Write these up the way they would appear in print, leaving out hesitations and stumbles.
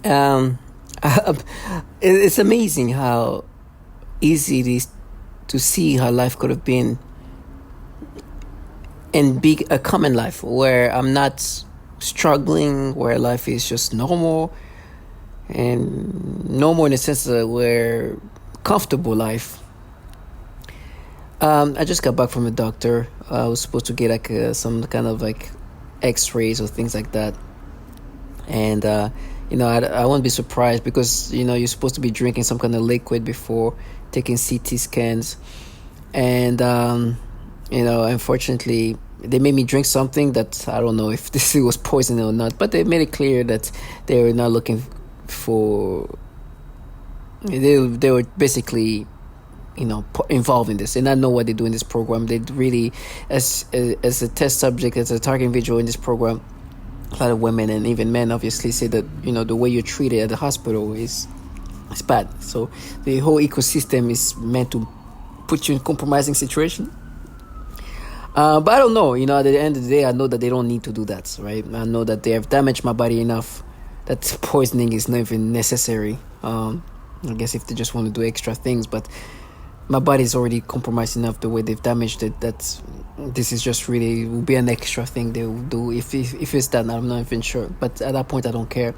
Um, it's amazing how easy it is to see how life could have been and be a common life where I'm not struggling, where life is just normal and normal in the sense that where comfortable life. I just got back from the doctor. I was supposed to get like some kind of like X-rays or things like that, and I won't be surprised because you're supposed to be drinking some kind of liquid before taking CT scans, and unfortunately they made me drink something that I don't know if this was poison or not, but they made it clear that they were not looking for. They were basically involved in this, and I know what they do in this program. They really, as a test subject, as a target individual in this program, a lot of women and even men obviously say that the way you're treated at the hospital is bad. So the whole ecosystem is meant to put you in compromising situation. But I don't know. At the end of the day, I know that they don't need to do that, right? I know that they have damaged my body enough that poisoning is not even necessary. I guess if they just want to do extra things, but my body is already compromised enough the way they've damaged it that this is just really will be an extra thing they will do if it's done. I'm not even sure, but at that point I don't care.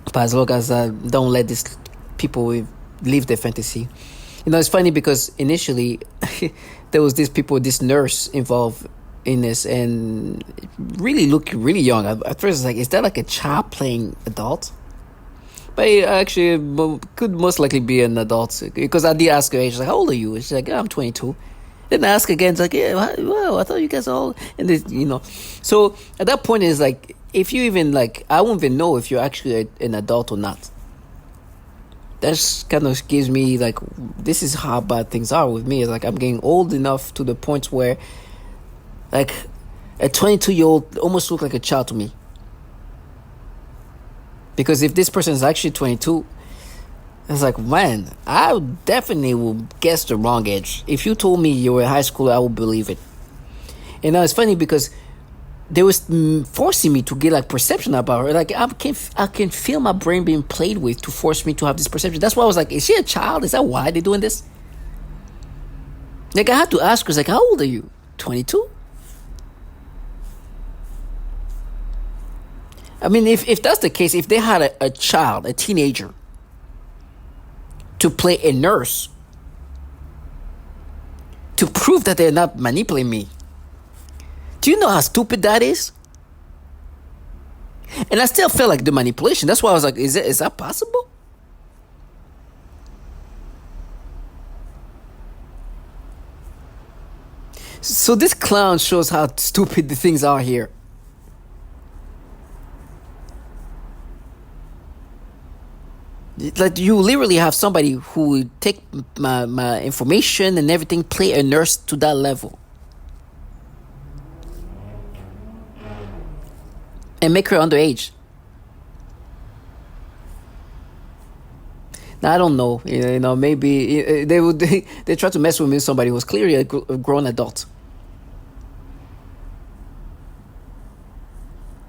But as long as I don't let these people live their fantasy. It's funny because initially there was this nurse involved in this and really looked really young. At first I was like, is that like a child playing adult? But it actually could most likely be an adult because I did ask her age. Like, how old are you? She's like, I'm 22. Then I ask again. It's like, yeah, well, I thought you guys are all. And so at that point, it's like, if you even like, I won't even know if you're actually an adult or not. That kind of gives me like, this is how bad things are with me. It's like I'm getting old enough to the point where, like, a 22-year-old almost looks like a child to me. Because if this person is actually 22, it's like, man, I definitely will guess the wrong age. If you told me you were in high school, I would believe it. And it's funny because they was forcing me to get like perception about her. Like I can feel my brain being played with to force me to have this perception. That's why I was like, is she a child? Is that why they're doing this? Like I had to ask her, like, how old are you? 22? I mean, if that's the case, if they had a child, a teenager, to play a nurse, to prove that they're not manipulating me, do you know how stupid that is? And I still felt like the manipulation. That's why I was like, is that possible? So this clown shows how stupid the things are here. Like you literally have somebody who would take my information and everything, play a nurse to that level, and make her underage. Now I don't know, maybe they try to mess with me. Somebody who was clearly a grown adult.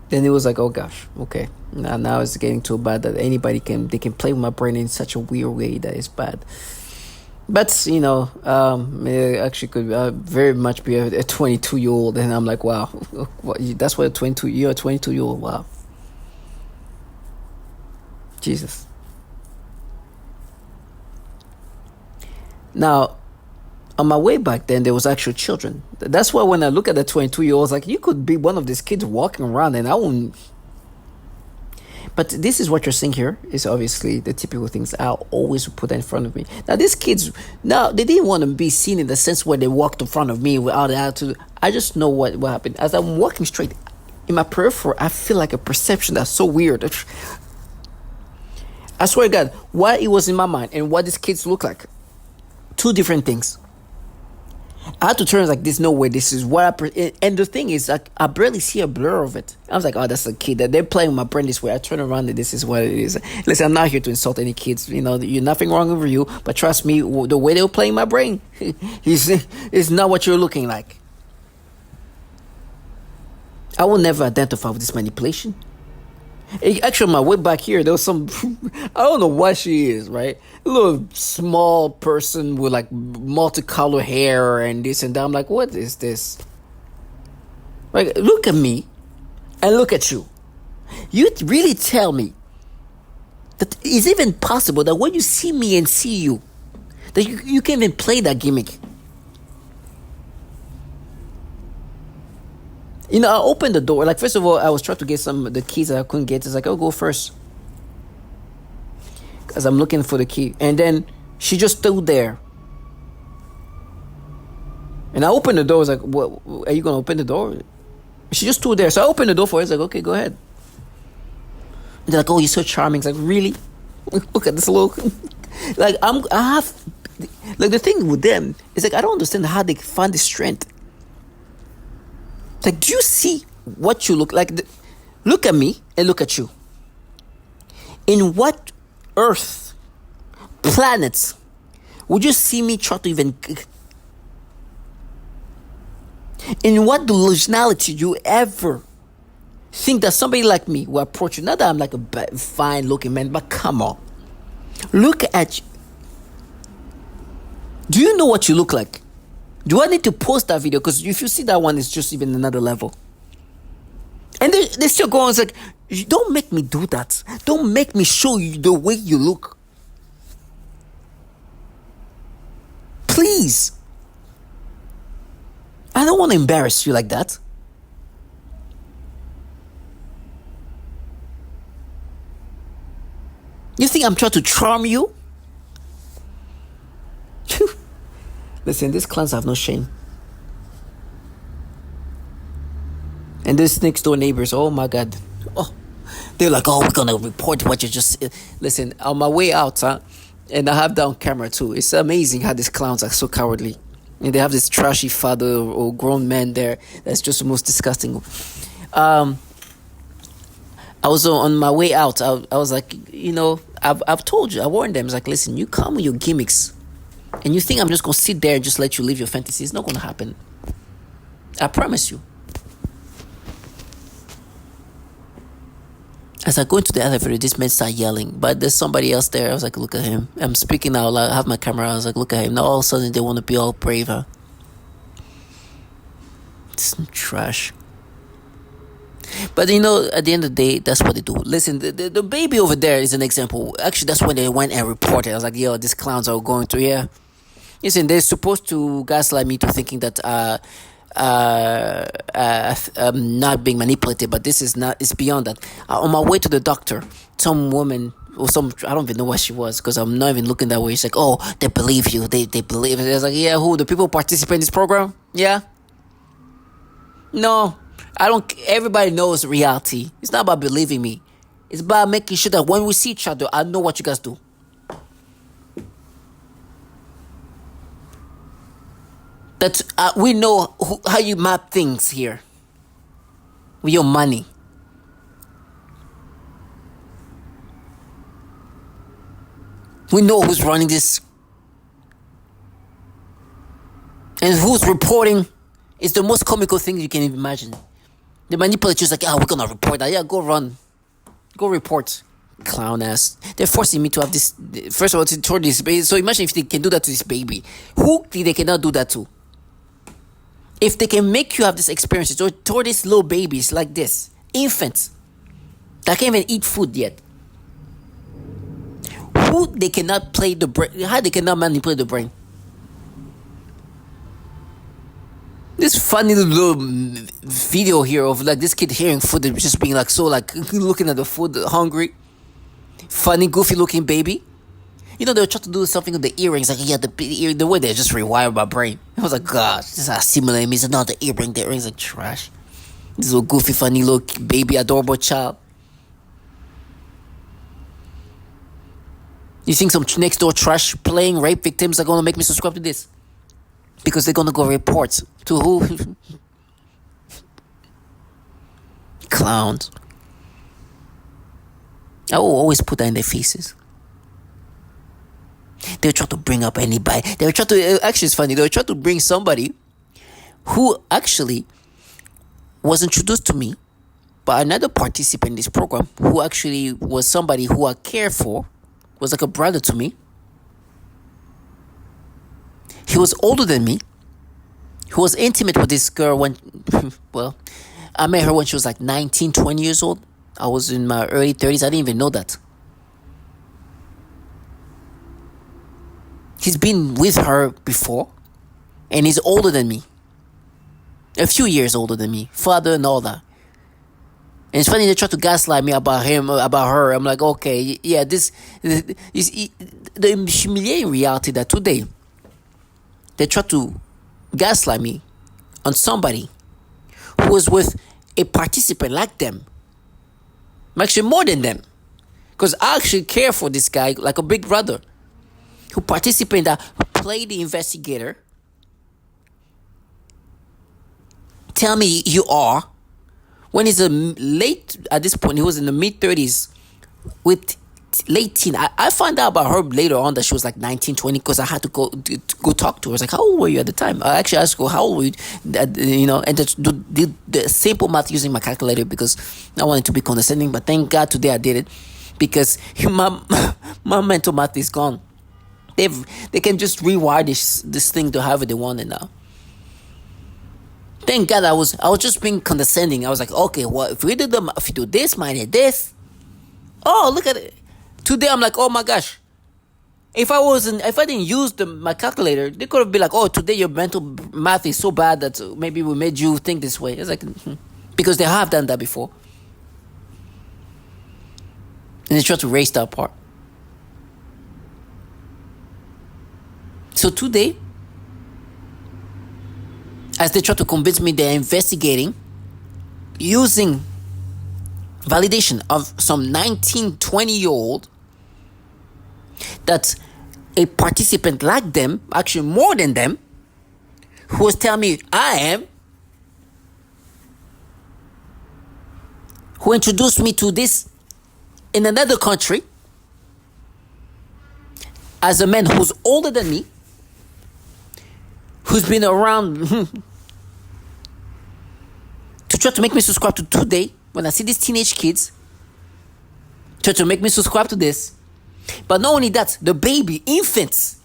Then it was like, oh gosh, okay. Now it's getting too bad that they can play with my brain in such a weird way that is bad. But it actually could very much be a 22-year-old, and I'm like, wow, that's what you're a 22-year-old. Wow, Jesus. Now, on my way back then, there was actual children. That's why when I look at the 22-year-olds, like, you could be one of these kids walking around and I won't. But this is what you're seeing here is obviously the typical things I'll always put in front of me. Now, these kids, they didn't want to be seen in the sense where they walked in front of me without the attitude. I just know what happened. As I'm walking straight, in my peripheral, I feel like a perception that's so weird. I swear to God, what it was in my mind and what these kids look like, two different things. I had to turn like, this no way, this is what and the thing is, like, I barely see a blur of it. I was like, oh, that's a kid that they're playing with my brain this way. I turn around and this is what it is. Listen, I'm not here to insult any kids. You're nothing wrong with you, but trust me, the way they were playing my brain is not what you're looking like. I will never identify with this manipulation. Actually, on my way back here, there was some. I don't know what she is, right? A little small person with like multicolored hair and this and that. I'm like, what is this? Like, look at me and look at you. You really tell me that it's even possible that when you see me and see you, that you can even play that gimmick. You know, I opened the door. Like, first of all, I was trying to get some of the keys that I couldn't get. It's like, I'll go first. Because I'm looking for the key. And then she just stood there. And I opened the door. I was like, what, are you going to open the door? She just stood there. So I opened the door for her. It's like, okay, go ahead. And they're like, oh, you're so charming. It's like, really? Look at this look. Like, like, the thing with them is like, I don't understand how they find the strength. Like, do you see what you look like? Look at me and look at you. In what earth, planets, would you see me try to even... In what delusionality you ever think that somebody like me will approach you? Not that I'm like a fine looking man, but come on. Look at you. Do you know what you look like? Do I need to post that video? Because if you see that one, it's just even another level. And they still go on. It's like, don't make me do that. Don't make me show you the way you look. Please. I don't want to embarrass you like that. You think I'm trying to charm you? Listen, these clowns have no shame. And these next door neighbors, oh my God. Oh, they're like, oh, we're going to report what you just... Listen, on my way out, and I have that on camera too. It's amazing how these clowns are so cowardly. And they have this trashy father or grown man there. That's just the most disgusting. I was on my way out. I was like, you know, I've told you, I warned them. It's like, listen, you come with your gimmicks. And you think I'm just going to sit there and just let you live your fantasy. It's not going to happen. I promise you. As I go into the elevator, this man started yelling. But there's somebody else there. I was like, look at him. I'm speaking out loud. I have my camera. I was like, look at him. Now all of a sudden, they want to be all brave. Huh? It's some trash. But you know, at the end of the day, that's what they do. Listen, the baby over there is an example. Actually, that's when they went and reported. I was like, yo, these clowns are going to, yeah. Listen, they're supposed to gaslight me to thinking that I'm not being manipulated, but this is not, it's beyond that. On my way to the doctor, some woman, or I don't even know what she was, because I'm not even looking that way. She's like, oh, they believe you. They believe it. I was like, yeah, who? The people participate in this program? Yeah? No. I don't. Everybody knows reality. It's not about believing me. It's about making sure that when we see each other, I know what you guys do. That we know how you map things here with your money. We know who's running this and who's reporting. It's the most comical thing you can imagine. The manipulators like, we're gonna report that. Yeah, go run. Go report. Clown ass. They're forcing me to have this. First of all, to toward this baby. So imagine if they can do that to this baby. Who they cannot do that to? If they can make you have this experience toward these little babies like this, infants, that can't even eat food yet. Who they cannot play the brain? How they cannot manipulate the brain? This funny little video here of like this kid hearing food and just being like so like looking at the food, hungry, funny, goofy looking baby. You know, they were trying to do something with the earrings, like the way they just rewired my brain. I was like, gosh, this is how similar me. It's not the earrings like trash. This little goofy, funny little baby, adorable child. You think some next door trash playing rape victims are gonna make me subscribe to this? Because they're gonna go report to who? Clowns. I will always put that in their faces. They were trying to bring up anybody. They were trying to, actually it's funny, they were trying to bring somebody who actually was introduced to me But another participant in this program, who actually was somebody who I care for, was like a brother to me. He was older than me. He was intimate with this girl when, well, I met her when she was like 19, 20 years old. I was in my early 30s. I didn't even know that. He's been with her before, and he's older than me. A few years older than me. Father and all that. And it's funny they try to gaslight me about him, about her. I'm like, okay, yeah, this is the humiliating reality that today they try to gaslight me on somebody who was with a participant like them. Actually, more than them. Because I actually care for this guy like a big brother who participated, who played the investigator. Tell me you are. When he's at this point, he was in the mid-30s with late teen. I found out about her later on that she was like 19, 20 because I had to go talk to her. I was like, how old were you at the time? I actually asked her, how old were you? And do the simple math using my calculator because I wanted to be condescending. But thank God today I did it because my mental math is gone. They can just rewire this thing to however they want it now. Thank God I was just being condescending. I was like, okay, well, if you do this minus this, oh, look at it. Today I'm like, oh my gosh. If I didn't use my calculator, they could have been like, oh, today your mental math is so bad that maybe we made you think this way. It's like, because they have done that before. And they try to erase that part. So today, as they try to convince me they're investigating using validation of some 19, 20-year-old, that a participant like them, actually more than them, who was telling me I am, who introduced me to this in another country, as a man who's older than me, who's been around to try to make me subscribe to today when I see these teenage kids try to make me subscribe to this. But not only that, the baby, infants,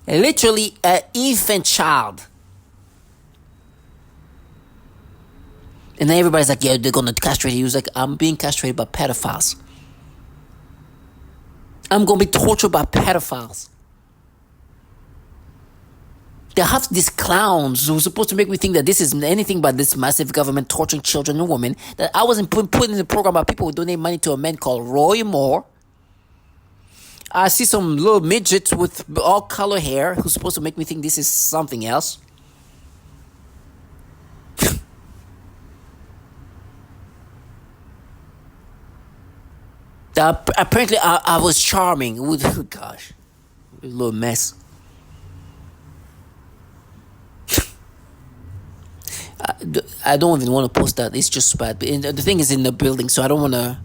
literally an infant child. And then everybody's like, yeah, they're gonna castrate you. He was like, I'm being castrated by pedophiles. I'm gonna be tortured by pedophiles. They have these clowns who are supposed to make me think that this is anything but this massive government torturing children and women. That I wasn't put in the program by people who donate money to a man called Roy Moore. I see some little midgets with all color hair who's supposed to make me think this is something else. Apparently I was charming. Oh, gosh, a little mess. I don't even want to post that. It's just bad. But the thing is in the building, so I don't want to.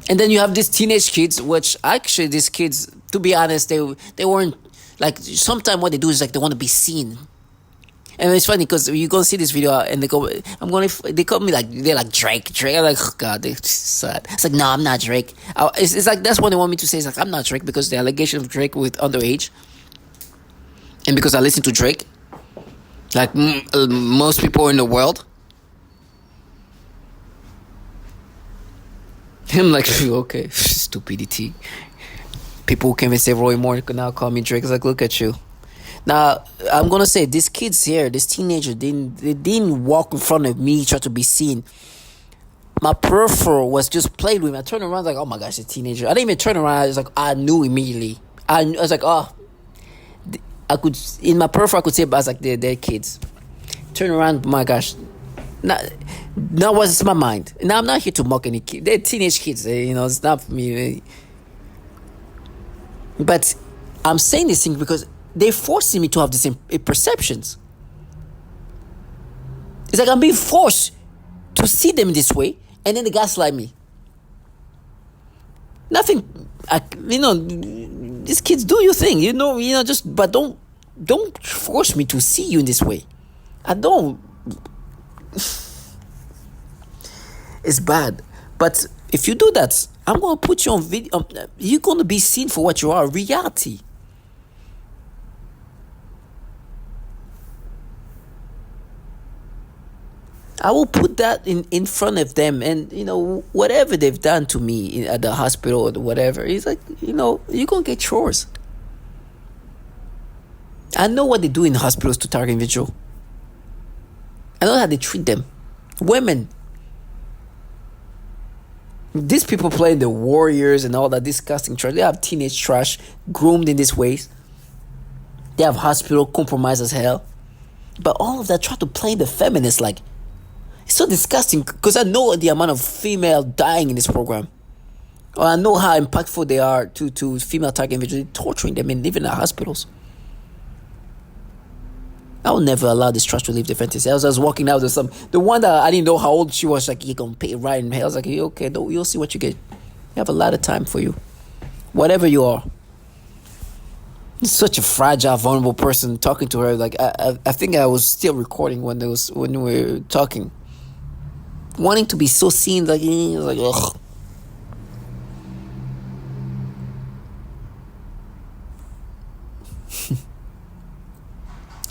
And then you have these teenage kids, which actually these kids, to be honest, they weren't like. Sometimes what they do is like they want to be seen. And it's funny because you go see this video and they go, they call me like, they're like Drake. I'm like, oh God, they're sad. It's like, no, I'm not Drake. It's like, that's what they want me to say. It's like, I'm not Drake because the allegation of Drake with underage. And because I listen to Drake, like most people in the world. I'm like, okay, stupidity. People who came and say Roy Moore could now call me Drake. It's like, look at you. Now, I'm going to say, these kids here, this teenager, they didn't walk in front of me, try to be seen. My peripheral was just played with me. I turned around, like, oh my gosh, a teenager. I didn't even turn around. I was like, I knew immediately. I was like, oh. I could, in my peripheral, I could say, but I was like, they're kids. Turn around, my gosh. Now what's in my mind? Now, I'm not here to mock any kid. They're teenage kids, it's not for me. But I'm saying this thing because they're forcing me to have the same perceptions. It's like I'm being forced to see them this way, and then they gaslight me. Nothing, these kids, do your thing, but don't force me to see you in this way. I don't. It's bad. But if you do that, I'm gonna put you on video. You're gonna be seen for what you are, reality. I will put that in front of them, and whatever they've done to me at the hospital or whatever. It's like, you're gonna get yours. I know what they do in hospitals to target individual. I know how they treat them. Women. These people playing the warriors and all that disgusting trash. They have teenage trash groomed in these ways. They have hospital compromised as hell. But all of that try to play the feminist like, it's so disgusting because I know the amount of female dying in this program. Or I know how impactful they are to female target individuals, torturing them and living in hospitals. I will never allow this trash to leave the fantasy. I was walking out with the one that I didn't know how old she was. Like, you're gonna pay right in hell. I was like, okay, you'll see what you get. You have a lot of time for you, whatever you are. Such a fragile, vulnerable person. Talking to her, like I think I was still recording when we were talking. Wanting to be so seen, like ugh.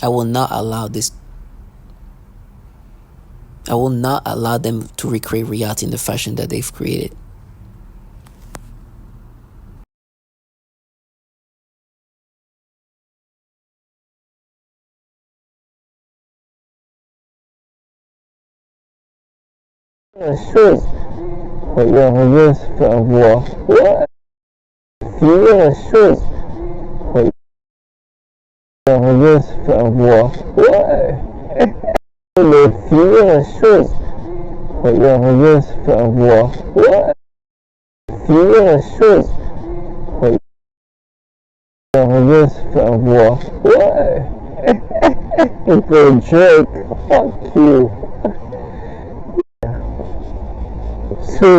I will not allow this. I will not allow them to recreate reality in the fashion that they've created.是会让人反驳，我提的是会让人反驳，我提的是会让人反驳，我提的是会让人反驳，我个 jerk, fuck you. So